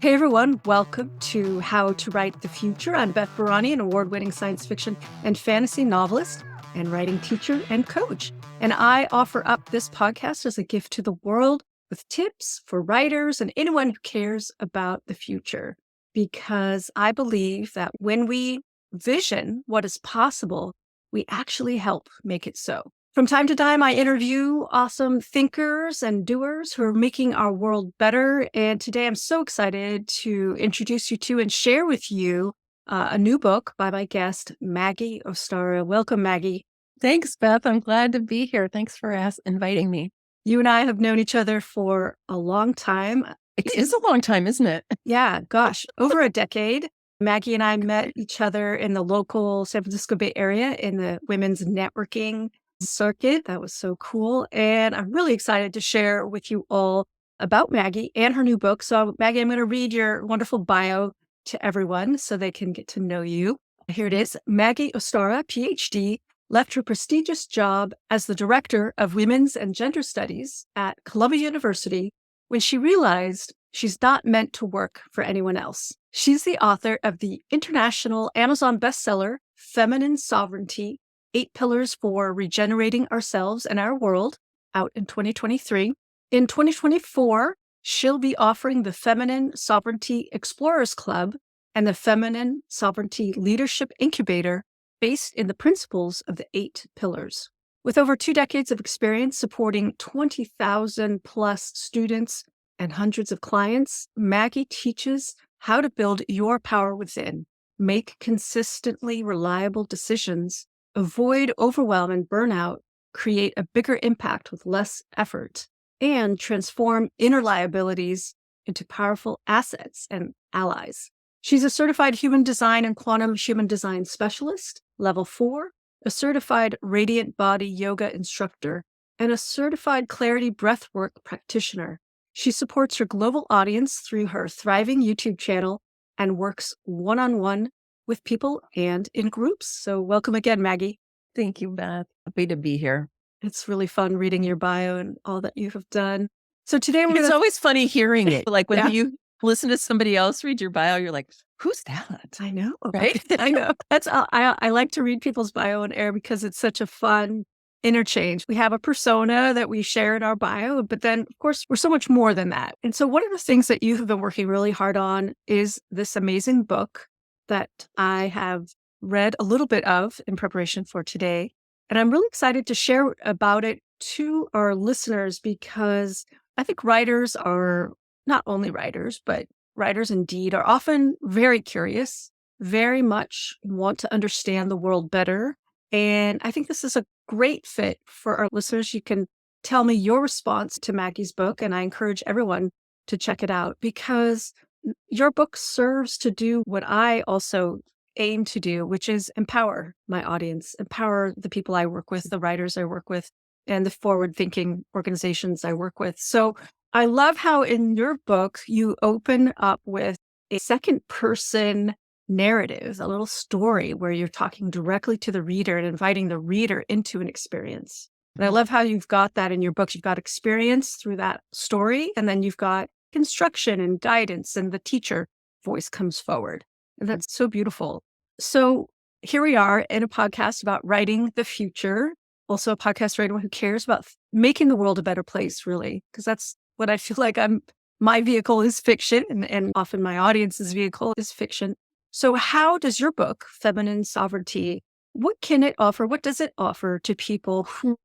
Hey everyone, welcome to How to Write the Future. I'm Beth Barany, an award-winning science fiction and fantasy novelist and writing teacher and coach. And I offer up this podcast as a gift to the world with tips for writers and anyone who cares about the future. Because I believe that when we vision what is possible, we actually help make it so. From time to time, I interview awesome thinkers and doers who are making our world better. And today I'm so excited to introduce you to and share with you a new book by my guest, Maggie Ostara. Welcome, Maggie. Thanks, Beth. I'm glad to be here. Thanks for inviting me. You and I have known each other for a long time. It is a long time, isn't it? Yeah, gosh, over a decade. Maggie and I met each other in the local San Francisco Bay Area in the women's networking circuit. That was so cool. And I'm really excited to share with you all about Maggie and her new book. So, Maggie, I'm going to read your wonderful bio to everyone so they can get to know you. Here it is. Maggie Ostara, PhD, left her prestigious job as the director of women's and gender studies at Columbia University when she realized she's not meant to work for anyone else. She's the author of the international Amazon bestseller, Feminine Sovereignty, 8 Pillars for Regenerating Ourselves and Our World, out in 2023. In 2024, she'll be offering the Feminine Sovereignty Explorers Club and the Feminine Sovereignty Leadership Incubator based in the principles of the 8 Pillars. With over 2 decades of experience supporting 20,000 plus students and hundreds of clients, Maggie teaches how to build your power within, make consistently reliable decisions, avoid overwhelm and burnout, create a bigger impact with less effort, and transform inner liabilities into powerful assets and allies. She's a certified human design and quantum human design specialist, level 4, a certified radiant body yoga instructor, and a certified clarity breathwork practitioner. She supports her global audience through her thriving YouTube channel and works one-on-one with people and in groups. So welcome again, Maggie. Thank you, Beth. Happy to be here. It's really fun reading your bio and all that you have done. So today It's always funny hearing it. Like when Yeah. you listen to somebody else read your bio, you're like, who's that? I know, Right? I know. That's I like to read people's bio on air because it's such a fun interchange. We have a persona that we share in our bio, but then of course we're so much more than that. And so one of the things that you have been working really hard on is this amazing book that I have read a little bit of in preparation for today. And I'm really excited to share about it to our listeners because I think writers are not only writers, but writers indeed are often very curious, very much want to understand the world better. And I think this is a great fit for our listeners. You can tell me your response to Maggie's book, and I encourage everyone to check it out because your book serves to do what I also aim to do, which is empower my audience, empower the people I work with, the writers I work with, and the forward-thinking organizations I work with. So I love how in your book, you open up with a second person narrative, a little story where you're talking directly to the reader and inviting the reader into an experience. And I love how you've got that in your book. You've got experience through that story, and then you've got instruction and guidance, and the teacher voice comes forward. And that's so beautiful. So here we are in a podcast about writing the future, also a podcast for anyone who cares about making the world a better place, really, because that's what I feel like my vehicle is fiction, and often my audience's vehicle is fiction. So how does your book, Feminine Sovereignty, what can it offer? What does it offer to people who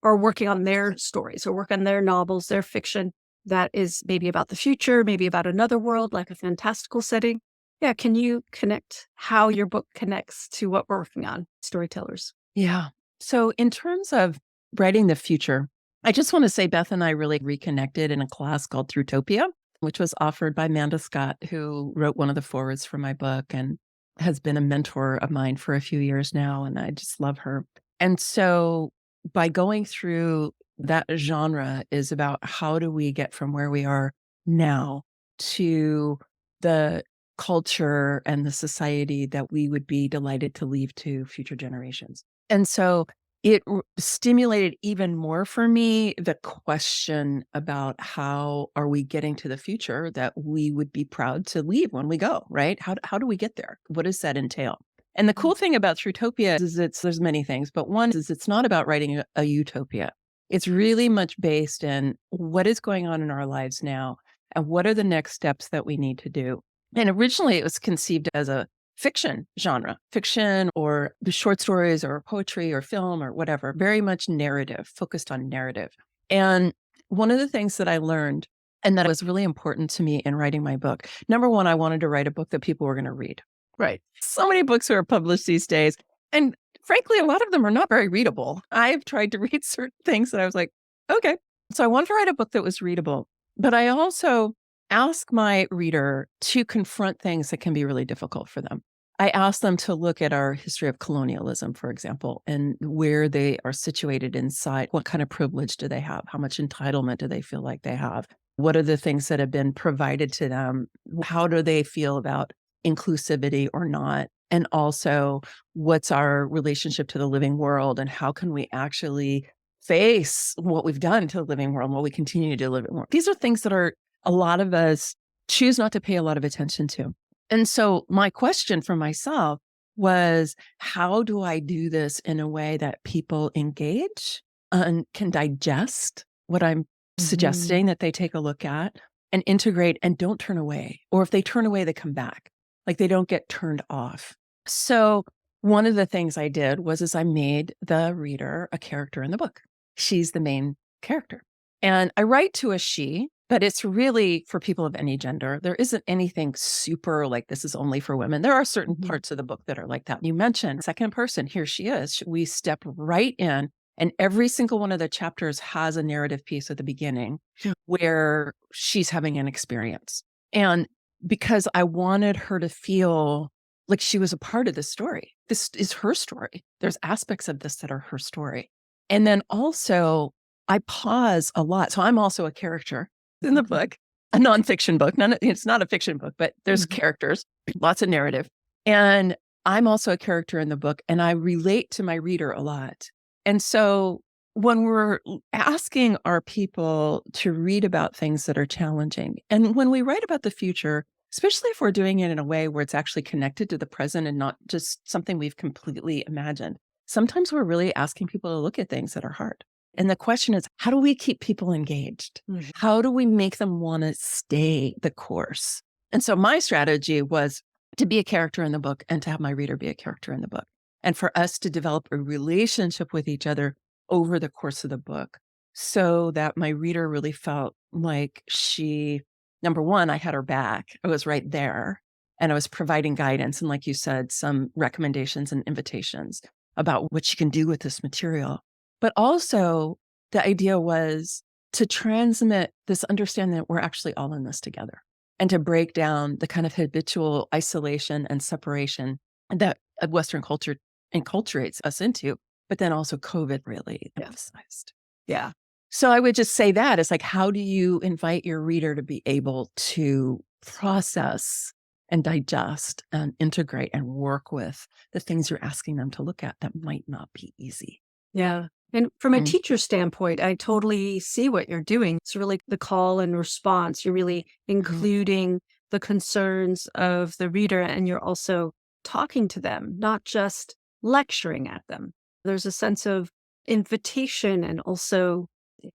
are working on their stories or work on their novels, their fiction that is maybe about the future, maybe about another world, like a fantastical setting? Yeah, can you connect how your book connects to what we're working on, storytellers? Yeah. So in terms of writing the future, I just want to say Beth and I really reconnected in a class called Throughtopia, which was offered by Amanda Scott, who wrote one of the forwards for my book and has been a mentor of mine for a few years now. And I just love her. And so by going through that genre is about how do we get from where we are now to the culture and the society that we would be delighted to leave to future generations. And so it stimulated even more for me the question about how are we getting to the future that we would be proud to leave when we go, right? How do we get there? What does that entail? And the cool thing about Trutopia is there's many things, but one is it's not about writing a utopia. It's really much based in what is going on in our lives now and what are the next steps that we need to do. And originally it was conceived as a fiction genre, fiction or the short stories or poetry or film or whatever, very much narrative, focused on narrative. And one of the things that I learned and that was really important to me in writing my book, number one, I wanted to write a book that people were going to read. Right. So many books are published these days. And frankly, a lot of them are not very readable. I've tried to read certain things that I was like, okay. So I wanted to write a book that was readable, but I also ask my reader to confront things that can be really difficult for them. I ask them to look at our history of colonialism, for example, and where they are situated inside. What kind of privilege do they have? How much entitlement do they feel like they have? What are the things that have been provided to them? How do they feel about inclusivity or not? And also, what's our relationship to the living world? And how can we actually face what we've done to the living world and what we continue to live in? These are things that are a lot of us choose not to pay a lot of attention to. And so my question for myself was, how do I do this in a way that people engage and can digest what I'm suggesting that they take a look at and integrate and don't turn away? Or if they turn away, they come back, like they don't get turned off. So one of the things I did was I made the reader a character in the book. She's the main character. And I write to a she, but it's really for people of any gender. There isn't anything super like this is only for women. There are certain parts of the book that are like that. You mentioned second person, here she is. We step right in, and every single one of the chapters has a narrative piece at the beginning where she's having an experience. And because I wanted her to feel like she was a part of the story. This is her story. There's aspects of this that are her story. And then also, I pause a lot. So I'm also a character in the book, a nonfiction book. It's not a fiction book, but there's characters, lots of narrative. And I'm also a character in the book, and I relate to my reader a lot. And so when we're asking our people to read about things that are challenging, and when we write about the future, especially if we're doing it in a way where it's actually connected to the present and not just something we've completely imagined, sometimes we're really asking people to look at things that are hard. And the question is, how do we keep people engaged? How do we make them want to stay the course? And so my strategy was to be a character in the book and to have my reader be a character in the book. And for us to develop a relationship with each other over the course of the book so that my reader really felt like she, number one, I had her back. I was right there and I was providing guidance. And like you said, some recommendations and invitations about what she can do with this material. But also the idea was to transmit this understanding that we're actually all in this together and to break down the kind of habitual isolation and separation that Western culture enculturates us into, but then also COVID really emphasized. Yeah. So I would just say that it's like, how do you invite your reader to be able to process and digest and integrate and work with the things you're asking them to look at that might not be easy? Yeah. And from a teacher standpoint, I totally see what you're doing. It's really the call and response. You're really including the concerns of the reader, and you're also talking to them, not just lecturing at them. There's a sense of invitation, and also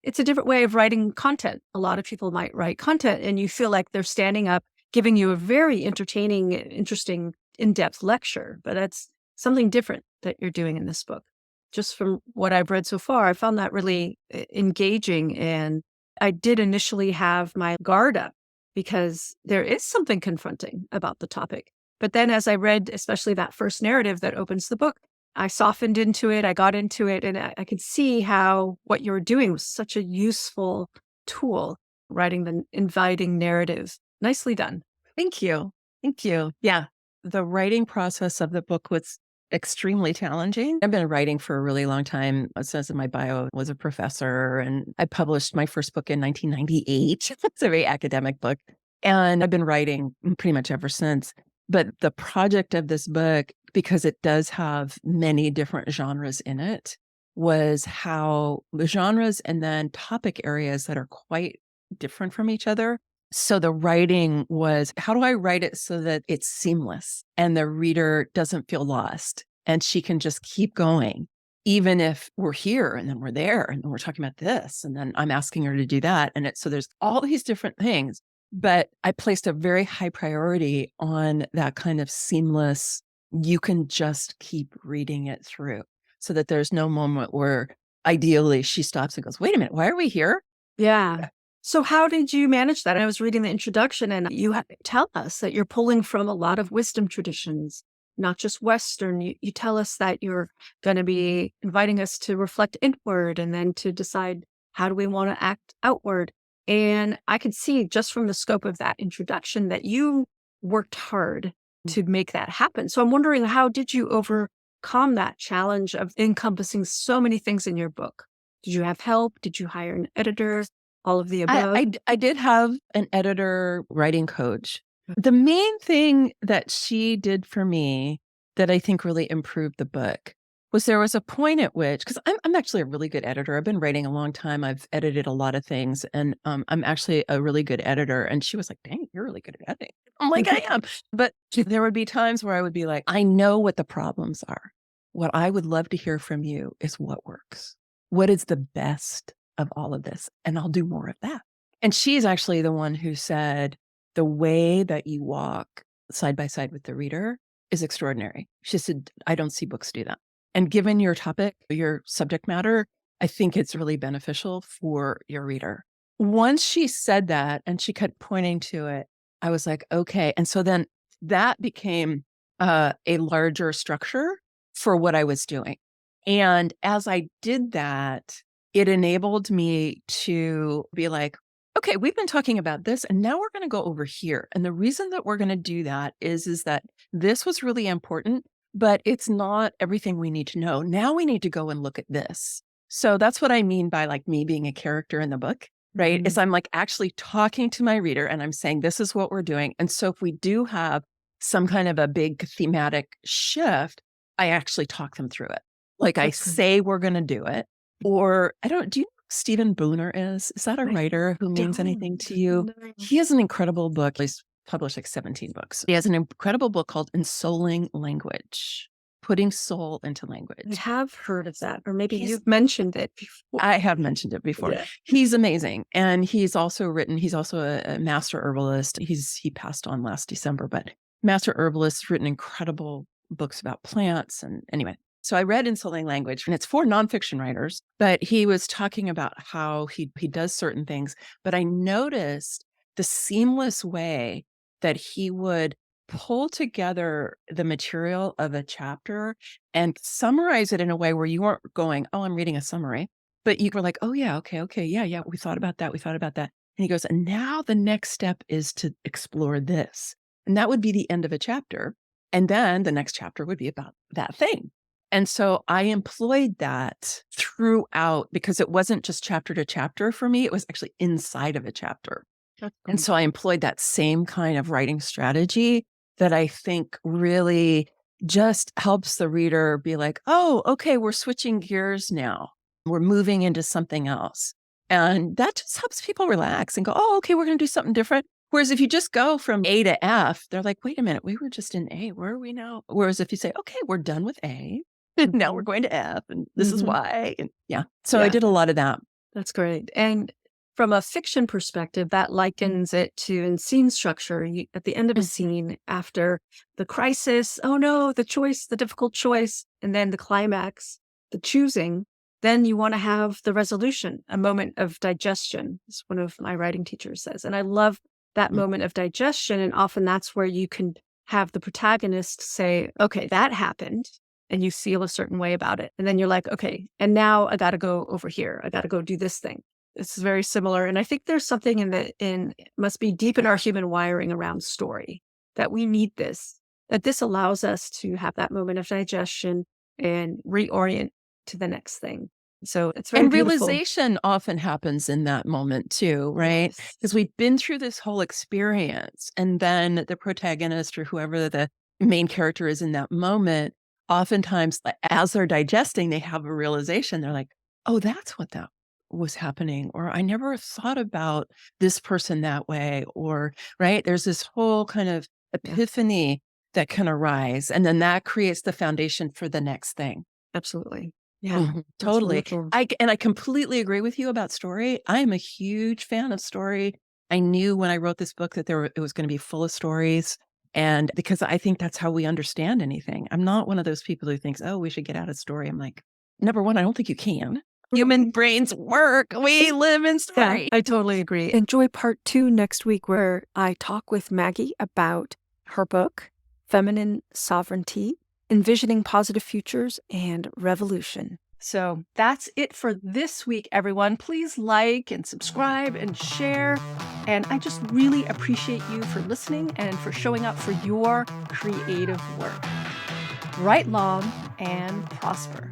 it's a different way of writing content. A lot of people might write content and you feel like they're standing up, giving you a very entertaining, interesting, in-depth lecture, but that's something different that you're doing in this book. Just from what I've read so far, I found that really engaging. And I did initially have my guard up because there is something confronting about the topic. But then as I read, especially that first narrative that opens the book, I softened into it, I got into it, and I could see how what you were doing was such a useful tool, writing the inviting narrative. Nicely done. Thank you. Thank you. Yeah. The writing process of the book was extremely challenging. I've been writing for a really long time. It says in my bio, I was a professor, and I published my first book in 1998. It's a very academic book. And I've been writing pretty much ever since. But the project of this book, because it does have many different genres in it, was how the genres and then topic areas that are quite different from each other. So the writing was, how do I write it so that it's seamless and the reader doesn't feel lost and she can just keep going, even if we're here and then we're there and then we're talking about this and then I'm asking her to do that. And so there's all these different things, but I placed a very high priority on that kind of seamless, you can just keep reading it through so that there's no moment where ideally she stops and goes, wait a minute, why are we here? Yeah. So how did you manage that? I was reading the introduction and tell us that you're pulling from a lot of wisdom traditions, not just Western. You tell us that you're going to be inviting us to reflect inward and then to decide how do we want to act outward. And I could see just from the scope of that introduction that you worked hard to make that happen. So I'm wondering, how did you overcome that challenge of encompassing so many things in your book? Did you have help? Did you hire an editor? All of the above? I did have an editor writing coach. The main thing that she did for me that I think really improved the book was there was a point at which, because I'm actually a really good editor. I've been writing a long time. I've edited a lot of things, and I'm actually a really good editor. And she was like, dang, you're really good at editing. I'm like, I am. But there would be times where I would be like, I know what the problems are. What I would love to hear from you is what works. What is the best of all of this? And I'll do more of that. And she's actually the one who said, the way that you walk side by side with the reader is extraordinary. She said, I don't see books do that. And given your topic, your subject matter, I think it's really beneficial for your reader. Once she said that and she kept pointing to it, I was like, okay. And so then that became a larger structure for what I was doing. And as I did that, it enabled me to be like, okay, we've been talking about this and now we're going to go over here. And the reason that we're going to do that is that this was really important, but it's not everything we need to know. Now we need to go and look at this. So that's what I mean by like me being a character in the book, right? Mm-hmm. Is I'm like actually talking to my reader and I'm saying, this is what we're doing. And so if we do have some kind of a big thematic shift, I actually talk them through it. Like I say, we're going to do it. Or do you know who Stephen Booner is? Is that a writer who means anything to you? No. He has an incredible book. He's published like 17 books. He has an incredible book called Ensouling Language, putting soul into I language. have heard of that, or maybe you've mentioned it before. I have mentioned it before. Yeah. He's amazing. And he's also a master herbalist. He passed on last December, but master herbalist, written incredible books about plants. And anyway, so I read Ensouling Language, and it's for nonfiction writers, but he was talking about how he does certain things. But I noticed the seamless way that he would pull together the material of a chapter and summarize it in a way where you weren't going, oh, I'm reading a summary, but you were like, oh yeah, okay, yeah, we thought about that. And he goes, and now the next step is to explore this. And that would be the end of a chapter. And then the next chapter would be about that thing. And so I employed that throughout because it wasn't just chapter to chapter for me. It was actually inside of a chapter. And so I employed that same kind of writing strategy that I think really just helps the reader be like, oh, okay, we're switching gears now. We're moving into something else. And that just helps people relax and go, oh, okay, we're going to do something different. Whereas if you just go from A to F, they're like, wait a minute, we were just in A. Where are we now? Whereas if you say, okay, we're done with A, and now we're going to F, and this is why. And yeah. So I did a lot of that. That's great. And from a fiction perspective, that likens it to in scene structure. At the end of a scene, after the crisis, oh no, the choice, the difficult choice, and then the climax, the choosing, then you want to have the resolution, a moment of digestion, as one of my writing teachers says. And I love that moment of digestion. And often that's where you can have the protagonist say, okay, that happened. And you feel a certain way about it. And then you're like, okay, and now I got to go over here. I got to go do this thing. It's very similar. And I think there's something it must be deep in our human wiring around story that we need this, that this allows us to have that moment of digestion and reorient to the next thing. So it's very beautiful. Realization often happens in that moment too, right? Because we've been through this whole experience and then the protagonist or whoever the main character is in that moment oftentimes, as they're digesting, they have a realization. They're like, oh, that's what that was happening. Or I never thought about this person that way. Or, right, there's this whole kind of Yeah, epiphany that can arise. And then that creates the foundation for the next thing. absolutely. Yeah, Mhm, that's totally. wonderful. I completely agree with you about story. I am a huge fan of story. I knew when I wrote this book that it was gonna be full of stories, and because I think that's how we understand anything. I'm not one of those people who thinks, "Oh, we should get out a story." I'm like, number 1, I don't think you can. Human brains work. We live in Yeah, story. I totally agree. Enjoy part 2 next week, where I talk with Maggie about her book, Feminine Sovereignty, Envisioning Positive Futures and Revolution. So that's it for this week, everyone. Please like and subscribe and share. And I just really appreciate you for listening and for showing up for your creative work. Write long and prosper.